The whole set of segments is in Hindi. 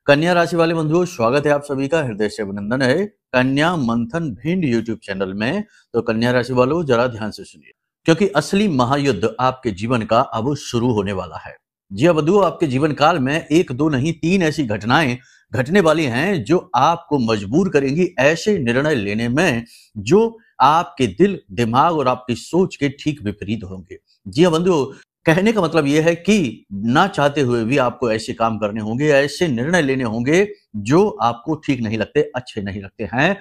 कन्या राशि वाले बंधुओं, स्वागत है आप सभी का, हृदय से अभिनंदन है कन्या मंथन भिंड यूट्यूब चैनल में। तो कन्या राशि वालों जरा ध्यान से सुनिए, क्योंकि असली महायुद्ध आपके जीवन का अब शुरू होने वाला है। जी हाँ बंधुओं, आपके जीवन काल में एक दो नहीं तीन ऐसी घटनाएं घटने वाली हैं जो आपको मजबूर करेंगी ऐसे निर्णय लेने में जो आपके दिल, दिमाग और आपकी सोच के ठीक विपरीत होंगे। जी हाँ बंधुओं, कहने का मतलब यह है कि ना चाहते हुए भी आपको ऐसे काम करने होंगे, ऐसे निर्णय लेने होंगे जो आपको ठीक नहीं लगते, अच्छे नहीं लगते हैं।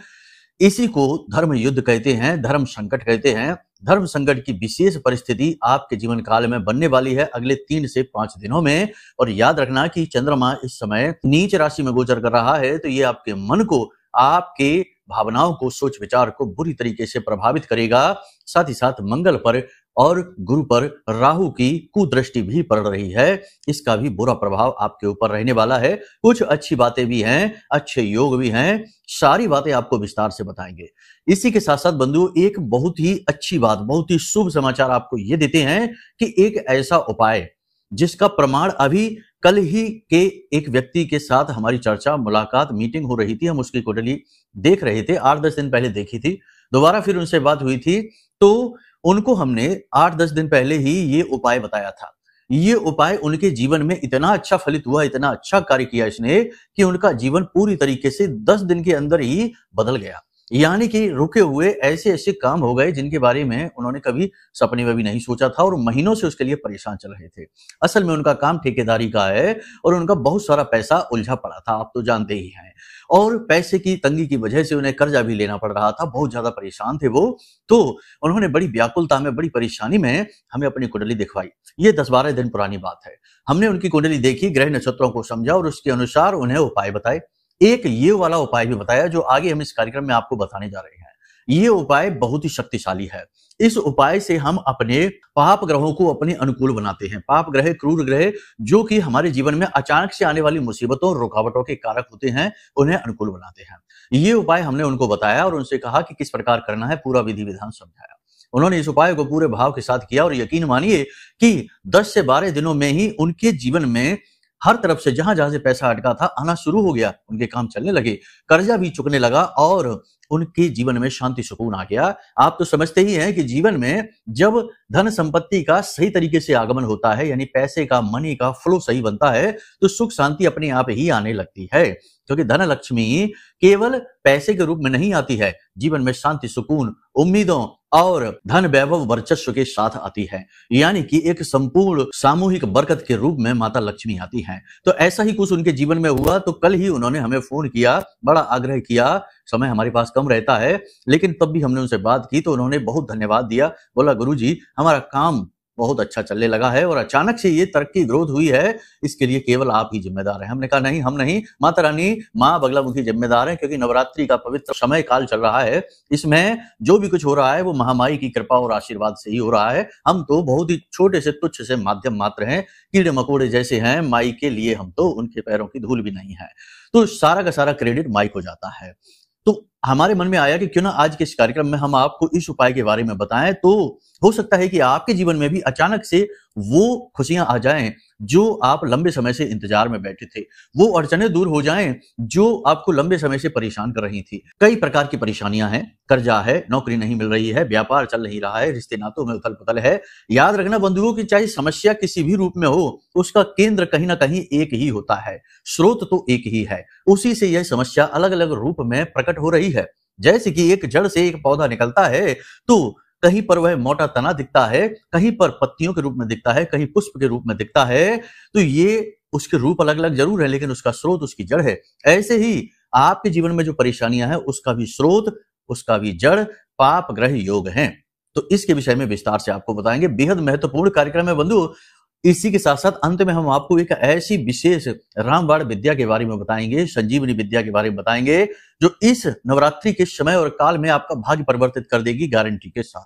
इसी को धर्म युद्ध कहते हैं, धर्म संकट कहते हैं। धर्म संकट की विशेष परिस्थिति आपके जीवन काल में बनने वाली है अगले 3 से 5 दिनों में। और याद रखना कि चंद्रमा इस समय नीच राशि में गोचर कर रहा है, तो ये आपके मन को, आपके भावनाओं को, सोच विचार को बुरी तरीके से प्रभावित करेगा। साथ ही साथ मंगल पर और गुरु पर राहु की कुदृष्टि भी पड़ रही है, इसका भी बुरा प्रभाव आपके ऊपर रहने वाला है। कुछ अच्छी बातें भी हैं, अच्छे योग भी हैं, सारी बातें आपको विस्तार से बताएंगे। इसी के साथ साथ बंधु एक बहुत ही अच्छी बात, बहुत ही शुभ समाचार आपको ये देते हैं कि एक ऐसा उपाय जिसका प्रमाण अभी कल ही के एक व्यक्ति के साथ हमारी चर्चा, मुलाकात, मीटिंग हो रही थी, हम उसकी कुंडली देख रहे थे, 8-10 दिन पहले देखी थी, दोबारा फिर उनसे बात हुई थी, तो उनको हमने 8-10 दिन पहले ही ये उपाय बताया था। ये उपाय उनके जीवन में इतना अच्छा फलित हुआ, इतना अच्छा कार्य किया इसने कि उनका जीवन पूरी तरीके से 10 दिन के अंदर ही बदल गया। यानी कि रुके हुए ऐसे ऐसे काम हो गए जिनके बारे में उन्होंने कभी सपने में भी नहीं सोचा था और महीनों से उसके लिए परेशान चल रहे थे। असल में उनका काम ठेकेदारी का है और उनका बहुत सारा पैसा उलझा पड़ा था, आप तो जानते ही हैं। और पैसे की तंगी की वजह से उन्हें कर्जा भी लेना पड़ रहा था, बहुत ज्यादा परेशान थे वो। तो उन्होंने बड़ी व्याकुलता में, बड़ी परेशानी में हमें अपनी कुंडली दिखवाई। ये 10-12 दिन पुरानी बात है। हमने उनकी कुंडली देखी, ग्रह नक्षत्रों को समझा और उसके अनुसार उन्हें उपाय बताए। एक ये वाला उपाय भी बताया जो आगे हम इस कार्यक्रम में आपको बताने जा रहे हैं। ये उपाय बहुत ही शक्तिशाली है। इस उपाय से हम अपने पाप ग्रहों को अपने अनुकूल बनाते हैं। पाप ग्रह, क्रूर ग्रह जो कि हमारे जीवन में अचानक से आने वाली मुसीबतों और रुकावटों के कारक होते हैं, उन्हें अनुकूल बनाते हैं। ये उपाय हमने उनको बताया और उनसे कहा कि किस प्रकार करना है, पूरा विधि विधान समझाया। उन्होंने इस उपाय को पूरे भाव के साथ किया और यकीन मानिए कि 10 से 12 दिनों में ही उनके जीवन में हर तरफ से जहां जहां से पैसा अटका था आना शुरू हो गया, उनके काम चलने लगे, कर्जा भी चुकने लगा और उनके जीवन में शांति सुकून आ गया। आप तो समझते ही हैं कि जीवन में जब धन संपत्ति का सही तरीके से आगमन होता है, यानी पैसे का, मनी का फ्लो सही बनता है, तो सुख शांति अपने आप ही आने लगती है। क्योंकि धन लक्ष्मी केवल पैसे के रूप में नहीं आती है, जीवन में शांति, सुकून, उम्मीदों और धन वैभव वर्चस्व के साथ आती है। यानी कि एक संपूर्ण सामूहिक बरकत के रूप में माता लक्ष्मी आती हैं। तो ऐसा ही कुछ उनके जीवन में हुआ। तो कल ही उन्होंने हमें फोन किया, बड़ा आग्रह किया। समय हमारे पास कम रहता है, लेकिन तब भी हमने उनसे बात की तो उन्होंने बहुत धन्यवाद दिया। बोला गुरुजी, हमारा काम बहुत अच्छा चलने लगा है और अचानक से ये तरक्की, ग्रोथ हुई है, इसके लिए केवल आप ही जिम्मेदार हैं। हमने कहा नहीं, हम नहीं, माता रानी, माँ बगलामुखी जिम्मेदार है, क्योंकि नवरात्रि का पवित्र समय काल चल रहा है। इसमें जो भी कुछ हो रहा है वो महामाई की कृपा और आशीर्वाद से ही हो रहा है। हम तो बहुत ही छोटे से, तुच्छ से माध्यम मात्र हैं, कीड़े मकोड़े जैसे हैं। माई के लिए हम तो उनके पैरों की धूल भी नहीं है। तो सारा का सारा क्रेडिट माई को जाता है। तो हमारे मन में आया कि क्यों ना आज के इस कार्यक्रम में हम आपको इस उपाय के बारे में बताएं, तो हो सकता है कि आपके जीवन में भी अचानक से वो खुशियां आ जाएं जो आप लंबे समय से इंतजार में बैठे थे, वो अड़चनें दूर हो जाएं जो आपको लंबे समय से परेशान कर रही थी। कई प्रकार की परेशानियां हैं, कर्जा है, नौकरी नहीं मिल रही है, व्यापार चल नहीं रहा है, रिश्ते नातों में उथल पुथल है। याद रखना बंधुओं कि चाहे समस्या किसी भी रूप में हो, उसका केंद्र कहीं ना कहीं एक ही होता है, स्रोत तो एक ही है। उसी से यह समस्या अलग अलग रूप में प्रकट हो रही है। जैसे कि एक जड़ से एक पौधा निकलता है तो कहीं पर वह मोटा तना दिखता है, कहीं पर पत्तियों के रूप में दिखता है, कहीं पुष्प के रूप में दिखता है। तो ये उसके रूप अलग अलग जरूर है, लेकिन उसका स्रोत, उसकी जड़ है। ऐसे ही आपके जीवन में जो परेशानियां हैं, उसका भी स्रोत, उसका भी जड़ पाप ग्रह योग हैं। तो इसके विषय में विस्तार से आपको बताएंगे। बेहद महत्वपूर्ण कार्यक्रम है बंधु। इसी के साथ साथ अंत में हम आपको एक ऐसी विशेष रामबाण विद्या के बारे में बताएंगे, संजीवनी विद्या के बारे में बताएंगे, जो इस नवरात्रि के समय और काल में आपका भाग्य परिवर्तित कर देगी, गारंटी के साथ।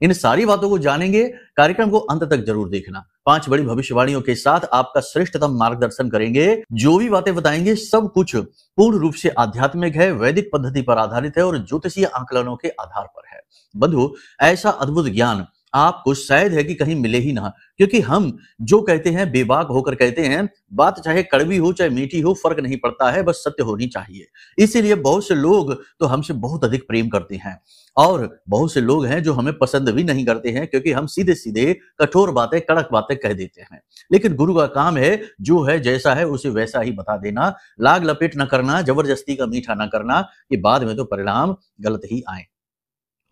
इन सारी बातों को जानेंगे, कार्यक्रम को अंत तक जरूर देखना। 5 बड़ी भविष्यवाणियों के साथ आपका श्रेष्ठतम मार्गदर्शन करेंगे। जो भी बातें बताएंगे सब कुछ पूर्ण रूप से आध्यात्मिक है, वैदिक पद्धति पर आधारित है और ज्योतिषीय आकलनों के आधार पर है। बंधु, ऐसा अद्भुत ज्ञान आपको शायद है कि कहीं मिले ही ना, क्योंकि हम जो कहते हैं बेबाक होकर कहते हैं, बात चाहे कड़वी हो चाहे मीठी हो फर्क नहीं पड़ता है, बस सत्य होनी चाहिए। इसीलिए बहुत से लोग तो हमसे बहुत अधिक प्रेम करते हैं और बहुत से लोग हैं जो हमें पसंद भी नहीं करते हैं, क्योंकि हम सीधे सीधे कठोर बातें कड़क बातें कह देते हैं। लेकिन गुरु का काम है जो है जैसा है उसे वैसा ही बता देना, लाग लपेट न करना, जबरदस्ती का मीठा न करना, कि बाद में तो परिणाम गलत ही आए।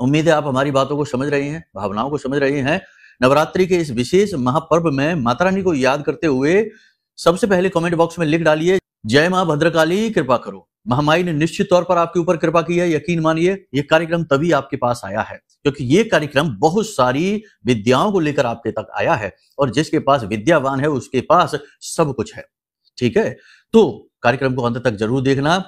उम्मीद है आप हमारी बातों को समझ रहे हैं, भावनाओं को समझ रहे हैं। नवरात्रि के इस विशेष महापर्व में माता रानी को याद करते हुए सबसे पहले कमेंट बॉक्स में लिख डालिए, जय मां भद्रकाली कृपा करो। महामाई ने निश्चित तौर पर आपके ऊपर कृपा की है, यकीन मानिए। ये कार्यक्रम तभी आपके पास आया है क्योंकि ये कार्यक्रम बहुत सारी विद्याओं को लेकर आपके तक आया है, और जिसके पास विद्यावान है उसके पास सब कुछ है। ठीक है, तो कार्यक्रम को अंत तक जरूर देखना।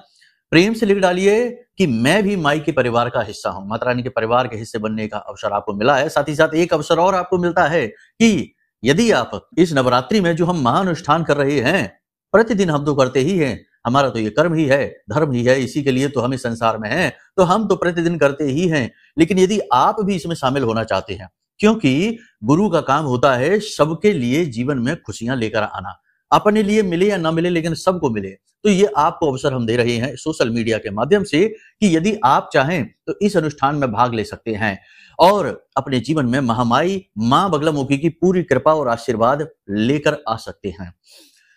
प्रेम से लिख डालिए कि मैं भी माई के परिवार का हिस्सा हूं, माता रानी के परिवार के हिस्से बनने का अवसर आपको मिला है। साथ ही साथ एक अवसर और आपको मिलता है कि यदि आप इस नवरात्रि में जो हम महानुष्ठान कर रहे हैं, प्रतिदिन हम तो करते ही हैं, हमारा तो ये कर्म ही है, धर्म ही है, इसी के लिए तो हम इस संसार में हैं, तो हम तो प्रतिदिन करते ही हैं। लेकिन यदि आप भी इसमें शामिल होना चाहते हैं, क्योंकि गुरु का काम होता है सबके लिए जीवन में खुशियां लेकर आना, अपने लिए मिले या ना मिले लेकिन सबको मिले, तो ये आपको अवसर हम दे रहे हैं सोशल मीडिया के माध्यम से कि यदि आप चाहें तो इस अनुष्ठान में भाग ले सकते हैं और अपने जीवन में महामाई मां बगलामुखी की पूरी कृपा और आशीर्वाद लेकर आ सकते हैं।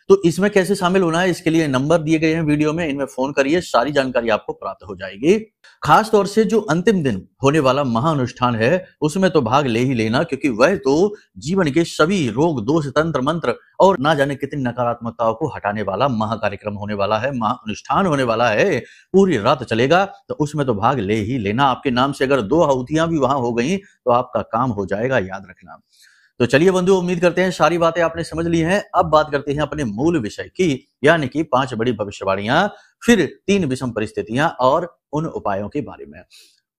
तो इसमें कैसे शामिल होना है, इसके लिए नंबर दिए गए हैं वीडियो में, इनमें फोन करिए, सारी जानकारी आपको प्राप्त हो जाएगी। खास तौर से जो अंतिम दिन होने वाला महानुष्ठान है उसमें तो भाग ले ही लेना, क्योंकि वह तो जीवन के सभी रोग दोष तंत्र मंत्र और ना जाने कितनी नकारात्मकताओं को हटाने वाला महाकार्यक्रम होने वाला है, महानुष्ठान होने वाला है, पूरी रात चलेगा। तो उसमें तो भाग ले ही लेना। आपके नाम से अगर 2 आहुतियां भी वहां हो गई तो आपका काम हो जाएगा, याद रखना। तो चलिए बंधु, उम्मीद करते हैं सारी बातें आपने समझ ली हैं। अब बात करते हैं अपने मूल विषय की, यानी कि 5 बड़ी भविष्यवाणियां, फिर 3 विषम परिस्थितियां और उन उपायों के बारे में।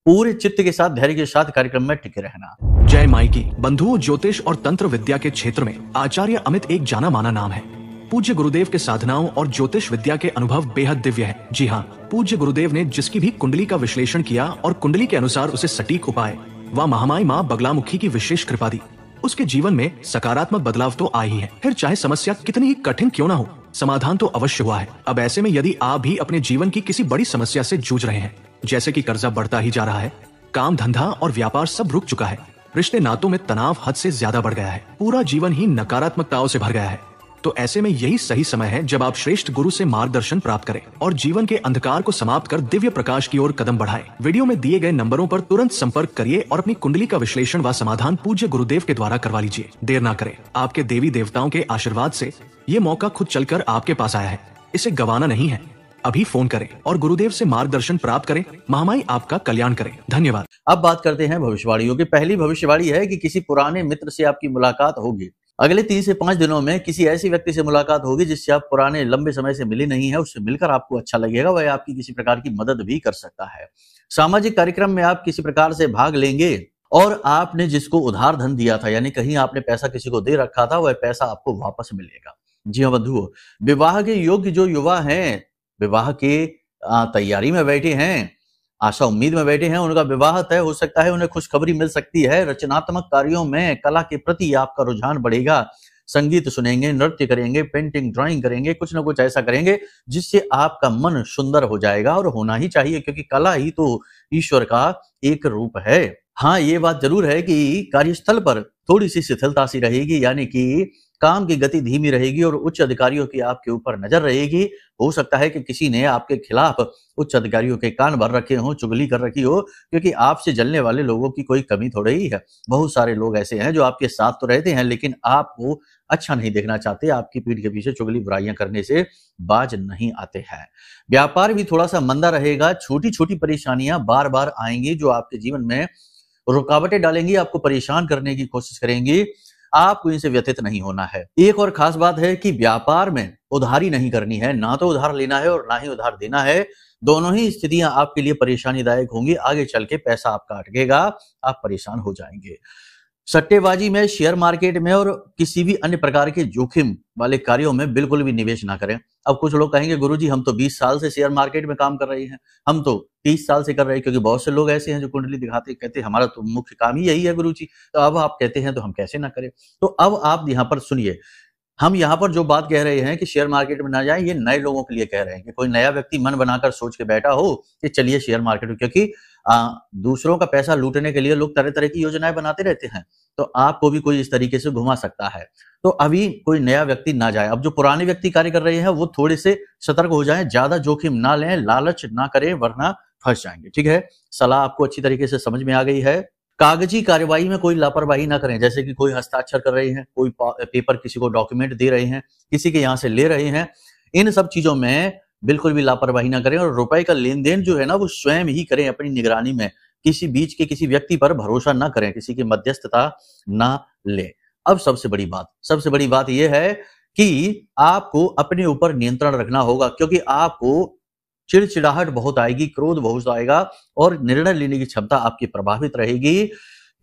पूरे चित्त के साथ, धैर्य के साथ कार्यक्रम में टिके रहना। जय माई की। बंधुओं, ज्योतिष और तंत्र विद्या के क्षेत्र में आचार्य अमित एक जाना माना नाम है। पूज्य गुरुदेव के साधनाओं और ज्योतिष विद्या के अनुभव बेहद दिव्य है। जी हाँ, पूज्य गुरुदेव ने जिसकी भी कुंडली का विश्लेषण किया और कुंडली के अनुसार उसे सटीक उपाय व महामाई माँ बगलामुखी की विशेष कृपा दी, उसके जीवन में सकारात्मक बदलाव तो आए ही है। फिर चाहे समस्या कितनी ही कठिन क्यों ना हो, समाधान तो अवश्य हुआ है। अब ऐसे में यदि आप भी अपने जीवन की किसी बड़ी समस्या से जूझ रहे हैं, जैसे कि कर्जा बढ़ता ही जा रहा है, काम धंधा और व्यापार सब रुक चुका है, रिश्ते नातों में तनाव हद से ज्यादा बढ़ गया है, पूरा जीवन ही नकारात्मकताओं से भर गया है, तो ऐसे में यही सही समय है जब आप श्रेष्ठ गुरु से मार्गदर्शन प्राप्त करें और जीवन के अंधकार को समाप्त कर दिव्य प्रकाश की ओर कदम बढ़ाएं। वीडियो में दिए गए नंबरों पर तुरंत संपर्क करिए और अपनी कुंडली का विश्लेषण व समाधान पूज्य गुरुदेव के द्वारा करवा लीजिए। देर ना करें, आपके देवी देवताओं के आशीर्वाद से ये मौका खुद चलकर आपके पास आया है, इसे गंवाना नहीं है। अभी फोन करें और गुरुदेव से मार्गदर्शन प्राप्त करें। महामाई आपका कल्याण करें। धन्यवाद। अब बात करते हैं भविष्यवाणियों की। पहली भविष्यवाणी है कि किसी पुराने मित्र से आपकी मुलाकात होगी। अगले 3 से 5 दिनों में किसी ऐसी व्यक्ति से मुलाकात होगी जिससे आप पुराने लंबे समय से मिले नहीं है, उससे मिलकर आपको अच्छा लगेगा, वह आपकी किसी प्रकार की मदद भी कर सकता है। सामाजिक कार्यक्रम में आप किसी प्रकार से भाग लेंगे और आपने जिसको उधार धन दिया था, यानी कहीं आपने पैसा किसी को दे रखा था, वह पैसा आपको वापस मिलेगा। जी हाँ बंधुओं, विवाह के योग्य जो युवा हैं, विवाह के तैयारी में बैठे हैं, आशा उम्मीद में बैठे हैं, उनका विवाह तय हो सकता है, उन्हें खुशखबरी मिल सकती है। रचनात्मक कार्यों में कला के प्रति आपका रुझान बढ़ेगा। संगीत सुनेंगे, नृत्य करेंगे, पेंटिंग ड्राइंग करेंगे, कुछ ना कुछ ऐसा करेंगे जिससे आपका मन सुंदर हो जाएगा, और होना ही चाहिए क्योंकि कला ही तो ईश्वर का एक रूप है। हाँ, ये बात जरूर है कि कार्यस्थल पर थोड़ी सी शिथिलता सी रहेगी, यानी कि काम की गति धीमी रहेगी और उच्च अधिकारियों की आपके ऊपर नजर रहेगी। हो सकता है कि किसी ने आपके खिलाफ उच्च अधिकारियों के कान भर रखे हों, चुगली कर रखी हो, क्योंकि आपसे जलने वाले लोगों की कोई कमी थोड़ी ही है। बहुत सारे लोग ऐसे हैं जो आपके साथ तो रहते हैं लेकिन आपको अच्छा नहीं देखना चाहते, आपकी पीठ के पीछे चुगली बुराइयां करने से बाज नहीं आते हैं। व्यापार भी थोड़ा सा मंदा रहेगा। छोटी छोटी परेशानियां बार बार आएंगी जो आपके जीवन में रुकावटें डालेंगी, आपको परेशान करने की कोशिश करेंगी। आपको इनसे व्यथित नहीं होना है। एक और खास बात है कि व्यापार में उधारी नहीं करनी है, ना तो उधार लेना है और ना ही उधार देना है। दोनों ही स्थितियां आपके लिए परेशानीदायक होंगी। आगे चल के पैसा आपका अटकेगा, आप परेशान हो जाएंगे। सट्टेबाजी में, शेयर मार्केट में और किसी भी अन्य प्रकार के जोखिम वाले कार्यों में बिल्कुल भी निवेश ना करें। अब कुछ लोग कहेंगे गुरुजी हम तो 20 साल से शेयर मार्केट में काम कर रहे हैं, हम तो 30 साल से कर रहे हैं, क्योंकि बहुत से लोग ऐसे हैं जो कुंडली दिखाते कहते हमारा तो मुख्य काम ही यही है गुरुजी, तो अब आप कहते हैं तो हम कैसे ना करें। तो अब आप यहाँ पर सुनिए, हम यहाँ पर जो बात कह रहे हैं कि शेयर मार्केट में ना जाए, ये नए लोगों के लिए कह रहे हैं कि कोई नया व्यक्ति मन बनाकर सोच के बैठा हो कि चलिए शेयर मार्केट में, क्योंकि दूसरों का पैसा लूटने के लिए लोग तरह तरह की योजनाएं बनाते रहते हैं, तो आपको भी कोई इस तरीके से घुमा सकता है। तो अभी कोई नया व्यक्ति ना जाए। अब जो पुराने व्यक्ति कार्य कर रहे हैं वो थोड़े से सतर्क हो जाएं, ज्यादा जोखिम ना लें, लालच ना करें, वरना फंस जाएंगे। ठीक है, सलाह आपको अच्छी तरीके से समझ में आ गई है। कागजी कार्यवाही में कोई लापरवाही ना करें, जैसे कि कोई हस्ताक्षर कर रहे हैं, कोई पेपर किसी को डॉक्यूमेंट दे रहे हैं, किसी के यहाँ से ले रहे हैं, इन सब चीजों में बिल्कुल भी लापरवाही ना करें। और रुपए का लेन देन जो है ना वो स्वयं ही करें अपनी निगरानी में, किसी बीच के किसी व्यक्ति पर भरोसा ना करें, किसी की मध्यस्थता ना ले। अब सबसे बड़ी बात यह है कि आपको अपने ऊपर नियंत्रण रखना होगा, क्योंकि आपको चिड़चिड़ाहट बहुत आएगी, क्रोध बहुत आएगा और निर्णय लेने की क्षमता आपकी प्रभावित रहेगी।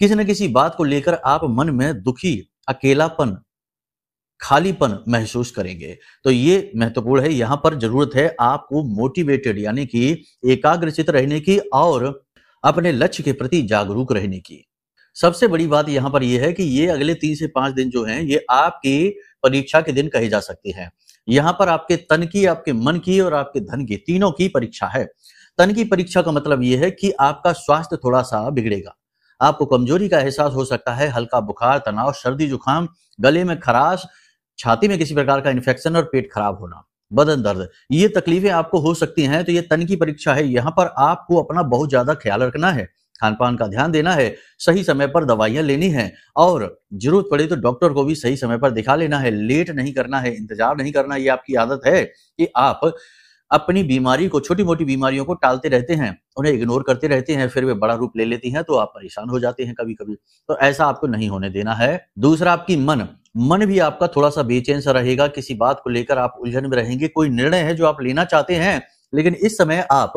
किसी न किसी बात को लेकर आप मन में दुखी, अकेलापन, खालीपन महसूस करेंगे। तो ये महत्वपूर्ण है। यहां पर जरूरत है आपको मोटिवेटेड यानी कि एकाग्रचित रहने की और अपने लक्ष्य के प्रति जागरूक रहने की। सबसे बड़ी बात यहां पर यह है कि ये अगले 3 से 5 दिन जो हैं ये आपकी परीक्षा के दिन कहे जा सकते हैं। यहां पर आपके तन की, आपके मन की और आपके धन की, तीनों की परीक्षा है। तन की परीक्षा का मतलब यह है कि आपका स्वास्थ्य थोड़ा सा बिगड़ेगा, आपको कमजोरी का एहसास हो सकता है, हल्का बुखार, तनाव, सर्दी जुकाम, गले में खराश, छाती में किसी प्रकार का इन्फेक्शन और पेट खराब होना, बदन दर्द, ये तकलीफें आपको हो सकती हैं। तो ये तन की परीक्षा है। यहाँ पर आपको अपना बहुत ज्यादा ख्याल रखना है, खान पान का ध्यान देना है, सही समय पर दवाइयां लेनी है और जरूरत पड़े तो डॉक्टर को भी सही समय पर दिखा लेना है। लेट नहीं करना है, इंतजार नहीं करना। ये आपकी आदत है कि आप अपनी बीमारी को, छोटी मोटी बीमारियों को टालते रहते हैं, उन्हें इग्नोर करते रहते हैं, फिर वे बड़ा रूप ले लेती हैं तो आप परेशान हो जाते हैं कभी कभी। तो ऐसा आपको नहीं होने देना है। दूसरा, आपकी मन भी आपका थोड़ा सा बेचैन सा रहेगा, किसी बात को लेकर आप उलझन में रहेंगे। कोई निर्णय है जो आप लेना चाहते हैं, लेकिन इस समय आप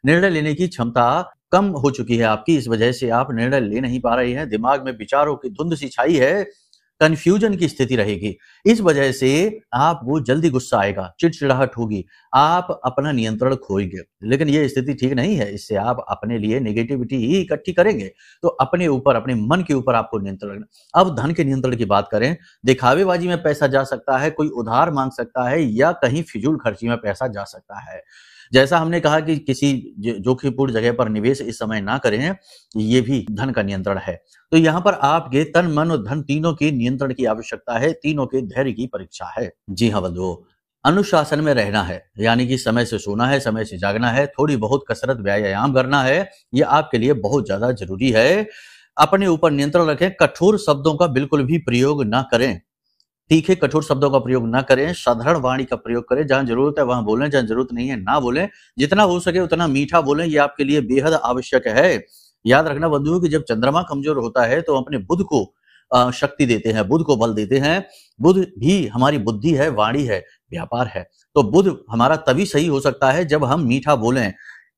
निर्णय लेने की क्षमता कम हो चुकी है आपकी, इस वजह से आप निर्णय ले नहीं पा रहे हैं। दिमाग में विचारों की धुंध सी छाई है, कंफ्यूजन की स्थिति रहेगी। इस वजह से आपको जल्दी गुस्सा आएगा, चिड़चिड़ाहट होगी, आप अपना नियंत्रण खोएंगे। लेकिन ये स्थिति ठीक नहीं है, इससे आप अपने लिए नेगेटिविटी ही इकट्ठी करेंगे। तो अपने ऊपर, अपने मन के ऊपर आपको नियंत्रण रखना। अब धन के नियंत्रण की बात करें, दिखावेबाजी में पैसा जा सकता है, कोई उधार मांग सकता है या कहीं फिजूल खर्ची में पैसा जा सकता है। जैसा हमने कहा कि किसी जोखिमपूर्ण जगह पर निवेश इस समय ना करें, ये भी धन का नियंत्रण है। तो यहाँ पर आपके तन, मन और धन तीनों के नियंत्रण की आवश्यकता है, तीनों के धैर्य की परीक्षा है। जी हाँ बंधुओं, अनुशासन में रहना है, यानी कि समय से सोना है, समय से जागना है, थोड़ी बहुत कसरत व्यायाम करना है, ये आपके लिए बहुत ज्यादा जरूरी है। अपने ऊपर नियंत्रण रखें, कठोर शब्दों का बिल्कुल भी प्रयोग ना करें, तीखे कठोर शब्दों का प्रयोग ना करें, साधारण वाणी का प्रयोग करें। जहां जरूरत है वहां बोलें, जहां जरूरत नहीं है ना बोलें। जितना हो सके उतना मीठा बोलें, ये आपके लिए बेहद आवश्यक है। याद रखना बंधुओं कि जब चंद्रमा कमजोर होता है तो अपने बुध को शक्ति देते हैं, बुध को बल देते हैं। बुध भी हमारी बुद्धि है, वाणी है, व्यापार है। तो बुध हमारा तभी सही हो सकता है जब हम मीठा बोलें।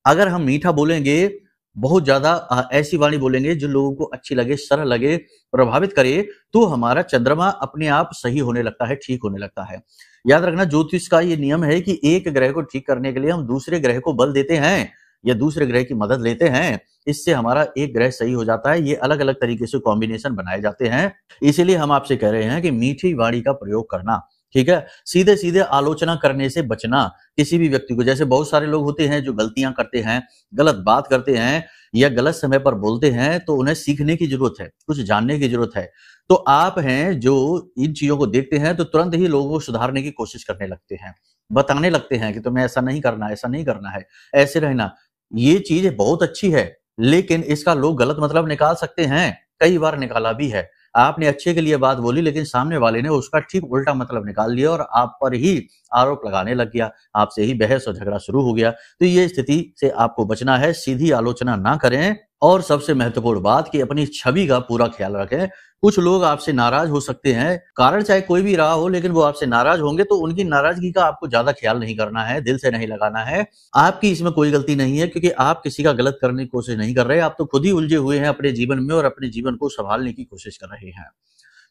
अगर हम मीठा बोलेंगे, बहुत ज्यादा ऐसी वाणी बोलेंगे जो लोगों को अच्छी लगे, सरल लगे, प्रभावित करे, तो हमारा चंद्रमा अपने आप सही होने लगता है, ठीक होने लगता है। याद रखना ज्योतिष का ये नियम है कि एक ग्रह को ठीक करने के लिए हम दूसरे ग्रह को बल देते हैं या दूसरे ग्रह की मदद लेते हैं, इससे हमारा एक ग्रह सही हो जाता है। ये अलग अलग तरीके से कॉम्बिनेशन बनाए जाते हैं। इसीलिए हम आपसे कह रहे हैं कि मीठी वाणी का प्रयोग करना, ठीक है। सीधे सीधे आलोचना करने से बचना किसी भी व्यक्ति को। जैसे बहुत सारे लोग होते हैं जो गलतियां करते हैं, गलत बात करते हैं या गलत समय पर बोलते हैं, तो उन्हें सीखने की जरूरत है, कुछ जानने की जरूरत है। तो आप हैं जो इन चीजों को देखते हैं तो तुरंत ही लोगों को सुधारने की कोशिश करने लगते हैं, बताने लगते हैं कि तुम्हें ऐसा नहीं करना, ऐसा नहीं करना है, ऐसे रहना। ये चीज बहुत अच्छी है, लेकिन इसका लोग गलत मतलब निकाल सकते हैं, कई बार निकाला भी है। आपने अच्छे के लिए बात बोली, लेकिन सामने वाले ने उसका ठीक उल्टा मतलब निकाल लिया और आप पर ही आरोप लगाने लग गया, आपसे ही बहस और झगड़ा शुरू हो गया। तो ये स्थिति से आपको बचना है, सीधी आलोचना ना करें। और सबसे महत्वपूर्ण बात कि अपनी छवि का पूरा ख्याल रखें। कुछ लोग आपसे नाराज हो सकते हैं, कारण चाहे कोई भी रहा हो, लेकिन वो आपसे नाराज होंगे, तो उनकी नाराजगी का आपको ज्यादा ख्याल नहीं करना है, दिल से नहीं लगाना है। आपकी इसमें कोई गलती नहीं है, क्योंकि आप किसी का गलत करने की कोशिश नहीं कर रहे, आप तो खुद ही उलझे हुए हैं अपने जीवन में और अपने जीवन को संभालने की कोशिश कर रहे हैं।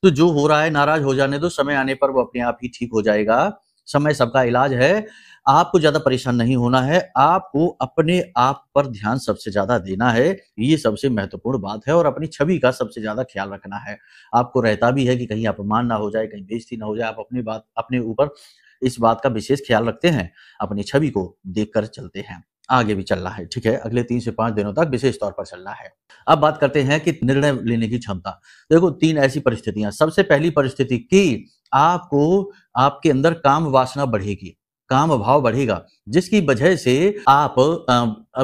तो जो हो रहा है नाराज हो जाने दो, समय आने पर वो अपने आप ही ठीक हो जाएगा। समय सबका इलाज है। आपको ज्यादा परेशान नहीं होना है, आपको अपने आप पर ध्यान सबसे ज्यादा देना है, ये सबसे महत्वपूर्ण बात है। और अपनी छवि का सबसे ज्यादा ख्याल रखना है। आपको रहता भी है कि कहीं अपमान ना हो जाए, कहीं बेइज्जती ना हो जाए। आप अपने ऊपर इस बात का विशेष ख्याल रखते हैं, अपनी छवि को देखकर चलते हैं। आगे भी चलना है, ठीक है, अगले 3 से 5 दिनों तक विशेष तौर पर चलना है। अब बात करते हैं कि निर्णय लेने की क्षमता। देखो 3 ऐसी परिस्थितियां। सबसे पहली परिस्थिति कि आपको आपके अंदर काम वासना बढ़ेगी, काम भाव बढ़ेगा, जिसकी वजह से आप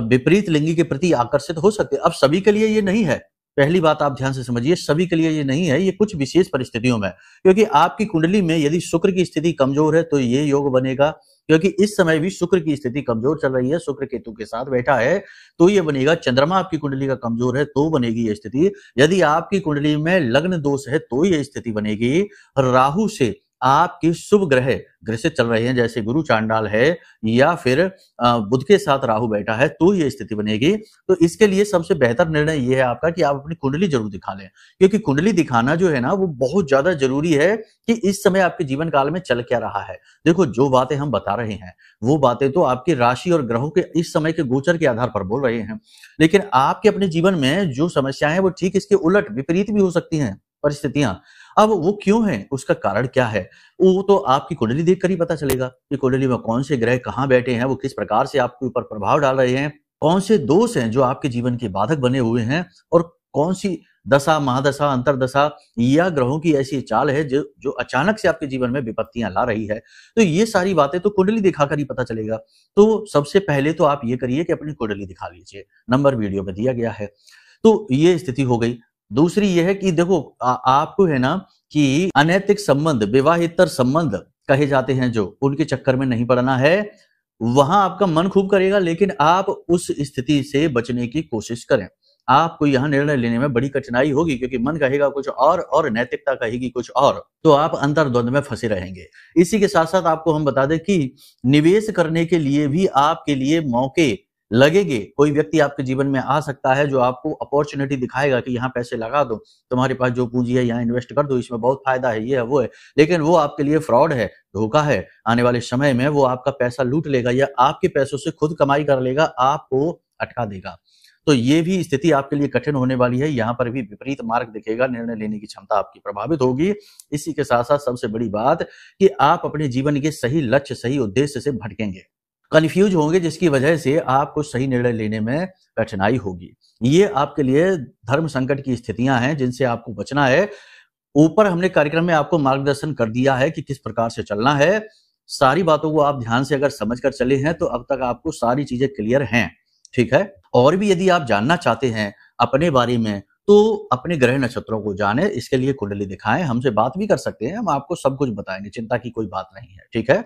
विपरीत लिंगी के प्रति आकर्षित हो सकते हैं। अब सभी के लिए ये नहीं है, पहली बात आप ध्यान से समझिए, सभी के लिए ये नहीं है, ये कुछ विशेष परिस्थितियों में। क्योंकि आपकी कुंडली में यदि शुक्र की स्थिति कमजोर है तो ये योग बनेगा। क्योंकि इस समय भी शुक्र की स्थिति कमजोर चल रही है, शुक्र केतु के साथ बैठा है, तो ये बनेगा। चंद्रमा आपकी कुंडली का कमजोर है तो बनेगी ये स्थिति। यदि आपकी कुंडली में लग्न दोष है तो ये स्थिति बनेगी। राहु से आपके शुभ ग्रह ग्रसित चल रहे हैं, जैसे गुरु चांडाल है या फिर बुध के साथ राहु बैठा है, तो ये स्थिति बनेगी। तो इसके लिए सबसे बेहतर निर्णय ये है आपका कि आप अपनी कुंडली जरूर दिखा लें। क्योंकि कुंडली दिखाना जो है ना, वो बहुत ज्यादा जरूरी है कि इस समय आपके जीवन काल में चल क्या रहा है। देखो जो बातें हम बता रहे हैं वो बातें तो आपकी राशि और ग्रहों के इस समय के गोचर के आधार पर बोल रहे हैं, लेकिन आपके अपने जीवन में जो समस्याएं हैं वो ठीक इसके उलट विपरीत भी हो सकती हैं परिस्थितियां। अब वो क्यों है, उसका कारण क्या है, वो तो आपकी कुंडली देखकर ही पता चलेगा कि कुंडली में कौन से ग्रह कहाँ बैठे हैं, वो किस प्रकार से आपके ऊपर प्रभाव डाल रहे हैं, कौन से दोष हैं जो आपके जीवन के बाधक बने हुए हैं, और कौन सी दशा, महादशा, अंतरदशा या ग्रहों की ऐसी चाल है जो अचानक से आपके जीवन में विपत्तियां ला रही है। तो ये सारी बातें तो कुंडली दिखाकर ही पता चलेगा। तो सबसे पहले तो आप ये करिए कि अपनी कुंडली दिखा लीजिए, नंबर वीडियो में दिया गया है। तो ये स्थिति हो गई। दूसरी ये है कि देखो आपको है ना कि अनैतिक संबंध, विवाहेतर संबंध कहे जाते हैं जो, उनके चक्कर में नहीं पड़ना है। वहां आपका मन खूब करेगा, लेकिन आप उस स्थिति से बचने की कोशिश करें। आपको यहां निर्णय लेने में बड़ी कठिनाई होगी, क्योंकि मन कहेगा कुछ और नैतिकता कहेगी कुछ और, तो आप अंतर्द्वंद में फंसे रहेंगे। इसी के साथ साथ आपको हम बता दें कि निवेश करने के लिए भी आपके लिए मौके लगेंगे। कोई व्यक्ति आपके जीवन में आ सकता है जो आपको अपॉर्चुनिटी दिखाएगा कि यहाँ पैसे लगा दो, तुम्हारे पास जो पूंजी है यहाँ इन्वेस्ट कर दो, इसमें बहुत फायदा है, ये है वो है। लेकिन वो आपके लिए फ्रॉड है, धोखा है। आने वाले समय में वो आपका पैसा लूट लेगा या आपके पैसों से खुद कमाई कर लेगा, आपको अटका देगा। तो ये भी स्थिति आपके लिए कठिन होने वाली है। यहाँ पर भी विपरीत मार्ग दिखेगा, निर्णय लेने की क्षमता आपकी प्रभावित होगी। इसी के साथ साथ सबसे बड़ी बात कि आप अपने जीवन के सही लक्ष्य, सही उद्देश्य से भटकेंगे, कंफ्यूज होंगे, जिसकी वजह से आपको सही निर्णय लेने में कठिनाई होगी। ये आपके लिए धर्म संकट की स्थितियां हैं जिनसे आपको बचना है। ऊपर हमने कार्यक्रम में आपको मार्गदर्शन कर दिया है कि किस प्रकार से चलना है। सारी बातों को आप ध्यान से अगर समझ कर चले हैं तो अब तक आपको सारी चीजें क्लियर हैं, ठीक है। और भी यदि आप जानना चाहते हैं अपने बारे में तो अपने ग्रह नक्षत्रों को जाने, इसके लिए कुंडली दिखाएं, हमसे बात भी कर सकते हैं, हम आपको सब कुछ बताएंगे, चिंता की कोई बात नहीं है, ठीक है।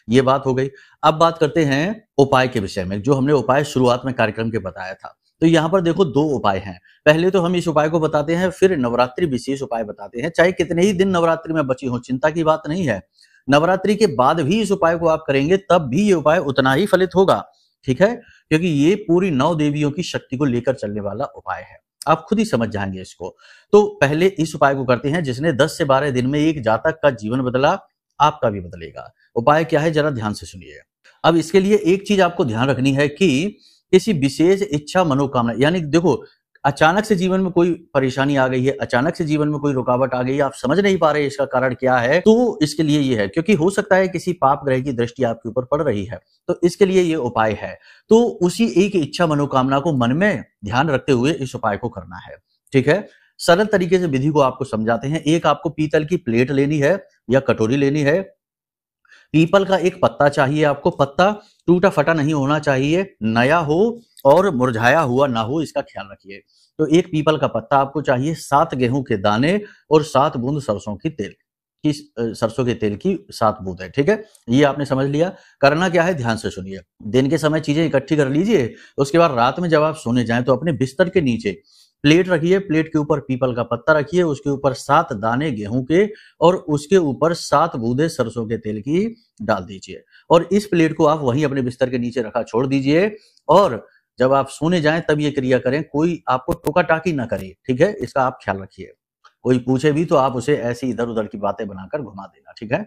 ये बात हो गई। अब बात करते हैं उपाय के विषय में, जो हमने उपाय शुरुआत में कार्यक्रम के बताया था। तो यहाँ पर देखो 2 उपाय हैं। पहले तो हम इस उपाय को बताते हैं, फिर नवरात्रि विशेष उपाय बताते हैं। चाहे कितने ही दिन नवरात्रि में बची हो, चिंता की बात नहीं है। नवरात्रि के बाद भी इस उपाय को आप करेंगे तब भी ये उपाय उतना ही फलित होगा, ठीक है, क्योंकि ये पूरी 9 देवियों की शक्ति को लेकर चलने वाला उपाय है। आप खुद ही समझ जाएंगे इसको। तो पहले इस उपाय को करते हैं, जिसने 10 से 12 दिन में एक जातक का जीवन बदला, आपका भी बदलेगा। उपाय क्या है, जरा ध्यान से सुनिए। अब इसके लिए एक चीज आपको ध्यान रखनी है कि किसी विशेष इच्छा, मनोकामना, यानी देखो अचानक से जीवन में कोई परेशानी आ गई है, अचानक से जीवन में कोई रुकावट आ गई है, आप समझ नहीं पा रहे इसका कारण क्या है, तो इसके लिए ये है, क्योंकि हो सकता है किसी पाप ग्रह की दृष्टि आपके ऊपर पड़ रही है, तो इसके लिए ये उपाय है। तो उसी एक इच्छा, मनोकामना को मन में ध्यान रखते हुए इस उपाय को करना है, ठीक है। सरल तरीके से विधि को आपको समझाते हैं। एक आपको पीतल की प्लेट लेनी है या कटोरी लेनी है। पीपल का एक पत्ता चाहिए आपको, पत्ता टूटा फटा नहीं होना चाहिए, नया हो और मुरझाया हुआ ना हो, इसका ख्याल रखिए। तो एक पीपल का पत्ता आपको चाहिए, 7 गेहूं के दाने और 7 बूंद सरसों की तेल की, सरसों के तेल की 7 बूंदें, ठीक है। ये आपने समझ लिया। करना क्या है, ध्यान से सुनिए। दिन के समय चीजें इकट्ठी कर लीजिए, उसके बाद रात में जब आप सोने जाएं तो अपने बिस्तर के नीचे प्लेट रखिए, प्लेट के ऊपर पीपल का पत्ता रखिए, उसके ऊपर 7 दाने गेहूं के और उसके ऊपर 7 बूंदे सरसों के तेल की डाल दीजिए, और इस प्लेट को आप वहीं अपने बिस्तर के नीचे रखा छोड़ दीजिए। और जब आप सोने जाएं तब ये क्रिया करें, कोई आपको टोका टाकी ना करे, ठीक है, इसका आप ख्याल रखिए। कोई पूछे भी तो आप उसे ऐसी इधर उधर की बातें बनाकर घुमा देना, ठीक है।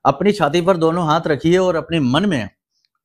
अपनी छाती पर दोनों हाथ रखिए और अपने मन में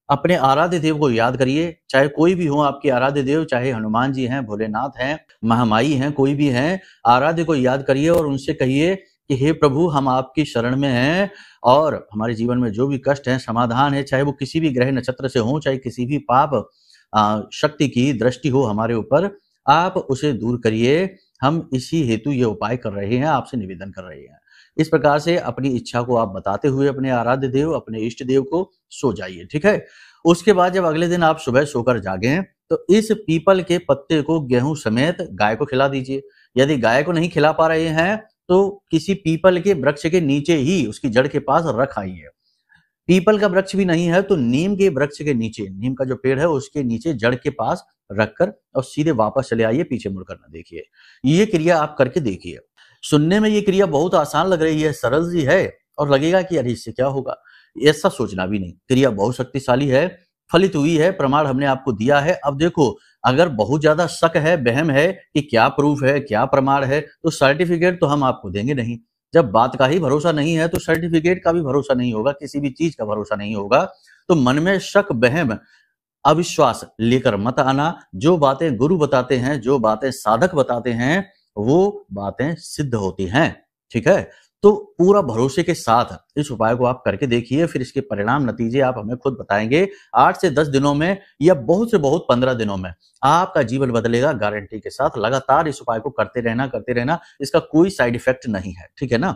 अपने आराध्य देव को याद करिए, चाहे कोई भी हो आपके आराध्य देव, चाहे हनुमान जी हैं, भोलेनाथ हैं, महामाई हैं, कोई भी हैं, आराध्य को याद करिए और उनसे कहिए कि हे प्रभु, हम आपकी शरण में हैं और हमारे जीवन में जो भी कष्ट है, समाधान है, चाहे वो किसी भी ग्रह नक्षत्र से हो, चाहे किसी भी पाप शक्ति की दृष्टि हो हमारे ऊपर, आप उसे दूर करिए। हम इसी हेतु ये उपाय कर रहे हैं, आपसे निवेदन कर रहे हैं। इस प्रकार से अपनी इच्छा को आप बताते हुए अपने आराध्य देव, अपने इष्ट देव को सो जाइए, ठीक है। उसके बाद जब अगले दिन आप सुबह सोकर जागें तो इस पीपल के पत्ते को गेहूं समेत गाय को खिला दीजिए। यदि गाय को नहीं खिला पा रहे हैं तो किसी पीपल के वृक्ष के नीचे ही उसकी जड़ के पास रख आइए। पीपल का वृक्ष भी नहीं है तो नीम के वृक्ष के नीचे, नीम का जो पेड़ है उसके नीचे जड़ के पास रखकर और सीधे वापस चले आइए, पीछे मुड़कर न देखिए। ये क्रिया आप करके देखिए। सुनने में ये क्रिया बहुत आसान लग रही है, सरल सी है और लगेगा कि अरे इससे क्या होगा, ऐसा सोचना भी नहीं। क्रिया बहुत शक्तिशाली है, फलित हुई है, प्रमाण हमने आपको दिया है। अब देखो, अगर बहुत ज्यादा शक है, वहम है कि क्या प्रूफ है, क्या प्रमाण है, तो सर्टिफिकेट तो हम आपको देंगे नहीं। जब बात का ही भरोसा नहीं है तो सर्टिफिकेट का भी भरोसा नहीं होगा, किसी भी चीज का भरोसा नहीं होगा। तो मन में शक, वहम, अविश्वास लेकर मत आना। जो बातें गुरु बताते हैं, जो बातें साधक बताते हैं, वो बातें सिद्ध होती हैं, ठीक है। तो पूरा भरोसे के साथ इस उपाय को आप करके देखिए, फिर इसके परिणाम, नतीजे आप हमें खुद बताएंगे। 8 से 10 दिनों में या बहुत से बहुत 15 दिनों में आपका जीवन बदलेगा, गारंटी के साथ। लगातार इस उपाय को करते रहना, इसका कोई साइड इफेक्ट नहीं है, ठीक है ना।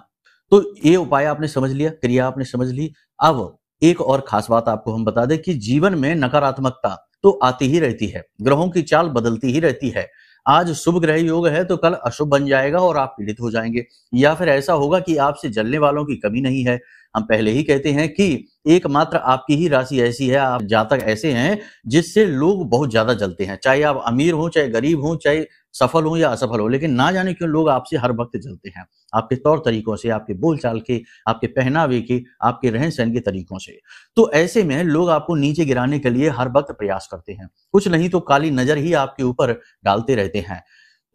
तो ये उपाय आपने समझ लिया, क्रिया आपने समझ ली। अब एक और खास बात आपको हम बता दें कि जीवन में नकारात्मकता तो आती ही रहती है, ग्रहों की चाल बदलती ही रहती है। आज शुभ ग्रह योग है तो कल अशुभ बन जाएगा और आप पीड़ित हो जाएंगे, या फिर ऐसा होगा कि आपसे जलने वालों की कमी नहीं है। हम पहले ही कहते हैं कि एकमात्र आपकी ही राशि ऐसी है, आप जातक ऐसे हैं जिससे लोग बहुत ज्यादा जलते हैं, चाहे आप अमीर हो, चाहे गरीब हो, चाहे सफल हो या असफल हो, लेकिन ना जाने क्यों लोग आपसे हर वक्त जलते हैं, आपके तौर तरीकों से, आपके बोलचाल के, आपके पहनावे के, आपके रहन सहन के तरीकों से। तो ऐसे में लोग आपको नीचे गिराने के लिए हर वक्त प्रयास करते हैं, कुछ नहीं तो काली नजर ही आपके ऊपर डालते रहते हैं।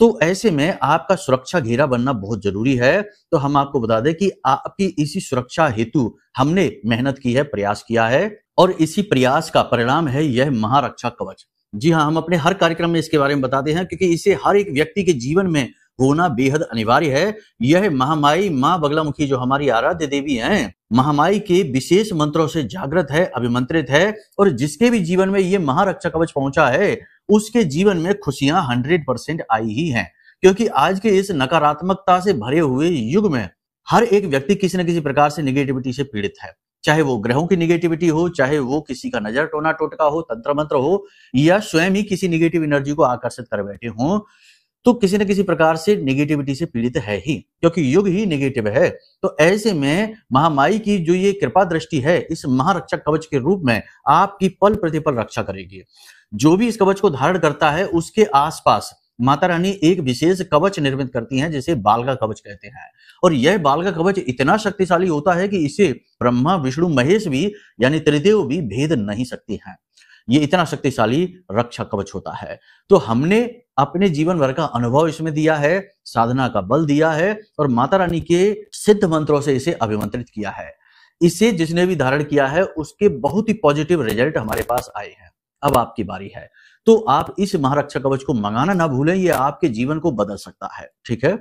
तो ऐसे में आपका सुरक्षा घेरा बनना बहुत जरूरी है। तो हम आपको बता दें कि आपकी इसी सुरक्षा हेतु हमने मेहनत की है, प्रयास किया है, और इसी प्रयास का परिणाम है यह महारक्षा कवच। जी हाँ, हम अपने हर कार्यक्रम में इसके बारे में बताते हैं क्योंकि इसे हर एक व्यक्ति के जीवन में होना बेहद अनिवार्य है। यह महामाई मां बगलामुखी जो हमारी आराध्य देवी हैं, महामाई के विशेष मंत्रों से जागृत है, अभिमंत्रित है, और जिसके भी जीवन में ये महारक्षा कवच पहुंचा है उसके जीवन में खुशियां 100% आई ही हैं। क्योंकि आज के इस नकारात्मकता से भरे हुए युग में हर एक व्यक्ति किसी न किसी प्रकार से निगेटिविटी से पीड़ित है, चाहे वो ग्रहों की निगेटिविटी हो, चाहे वो किसी का नजर टोना टोटका हो, तंत्र मंत्र हो, या स्वयं ही किसी निगेटिव एनर्जी को आकर्षित कर बैठे हों, तो किसी न किसी प्रकार से निगेटिविटी से पीड़ित है ही, क्योंकि युग ही निगेटिव है। तो ऐसे में महामाई की जो ये कृपा दृष्टि है इस महारक्षक कवच के रूप में आपकी पल प्रतिपल रक्षा करेगी। जो भी इस कवच को धारण करता है उसके आसपास माता रानी एक विशेष कवच निर्मित करती हैं जिसे बालका कवच कहते हैं, और यह बालका कवच इतना शक्तिशाली होता है कि इसे ब्रह्मा विष्णु महेश भी यानी त्रिदेव भी भेद नहीं सकती हैं। ये इतना शक्तिशाली रक्षा कवच होता है। तो हमने अपने जीवन भर का अनुभव इसमें दिया है, साधना का बल दिया है, और माता रानी के सिद्ध मंत्रों से इसे अभिमंत्रित किया है। इसे जिसने भी धारण किया है उसके बहुत ही पॉजिटिव रिजल्ट हमारे पास आए हैं। अब आपकी बारी है, तो आप इस महारक्षा कवच को मंगाना ना भूलें, ये आपके जीवन को बदल सकता है, ठीक है।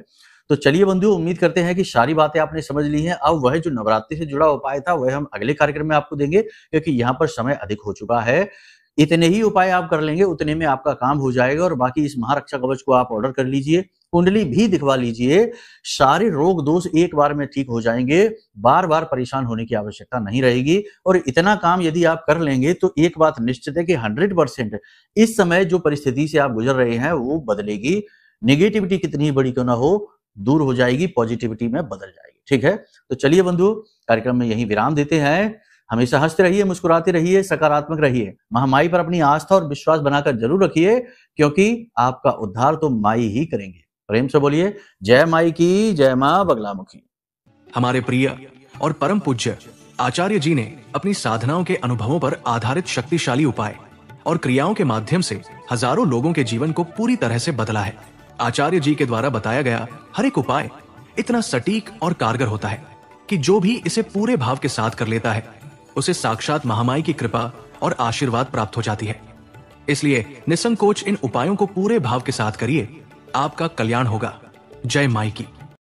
तो चलिए बंधुओं, उम्मीद करते हैं कि सारी बातें आपने समझ ली हैं। अब वह जो नवरात्रि से जुड़ा उपाय था वह हम अगले कार्यक्रम में आपको देंगे, क्योंकि यहाँ पर समय अधिक हो चुका है। इतने ही उपाय आप कर लेंगे, उतने में आपका काम हो जाएगा, और बाकी इस महारक्षा कवच को आप ऑर्डर कर लीजिए, कुंडली भी दिखवा लीजिए, सारे रोग दोष एक बार में ठीक हो जाएंगे, बार बार परेशान होने की आवश्यकता नहीं रहेगी। और इतना काम यदि आप कर लेंगे तो एक बात निश्चित है कि 100% इस समय जो परिस्थिति से आप गुजर रहे हैं वो बदलेगी। नेगेटिविटी कितनी बड़ी क्यों ना हो, दूर हो जाएगी, पॉजिटिविटी में बदल जाएगी, ठीक है। तो चलिए बंधु, कार्यक्रम में यही विराम देते हैं। हमेशा हंसते रहिए, मुस्कुराते रहिए, सकारात्मक रहिए, महामाई पर अपनी आस्था और विश्वास बनाकर जरूर रखिए, क्योंकि आपका उद्धार तो माई ही करेंगे। प्रेम से बोलिए जय माई की, जय मां बगलामुखी। हमारे प्रिय और परम पूज्य आचार्य जी ने अपनी साधनाओं के अनुभवों पर आधारित शक्तिशाली उपाय और क्रियाओं के माध्यम से हजारों लोगों के जीवन को पूरी तरह से बदला है। आचार्य जी के द्वारा बताया गया हर एक उपाय इतना सटीक और कारगर होता है कि जो भी इसे पूरे भाव के साथ कर लेता है उसे साक्षात महामाई की कृपा और आशीर्वाद प्राप्त हो जाती है। इसलिए निसंकोच इन उपायों को पूरे भाव के साथ करिए, आपका कल्याण होगा। जय माई की।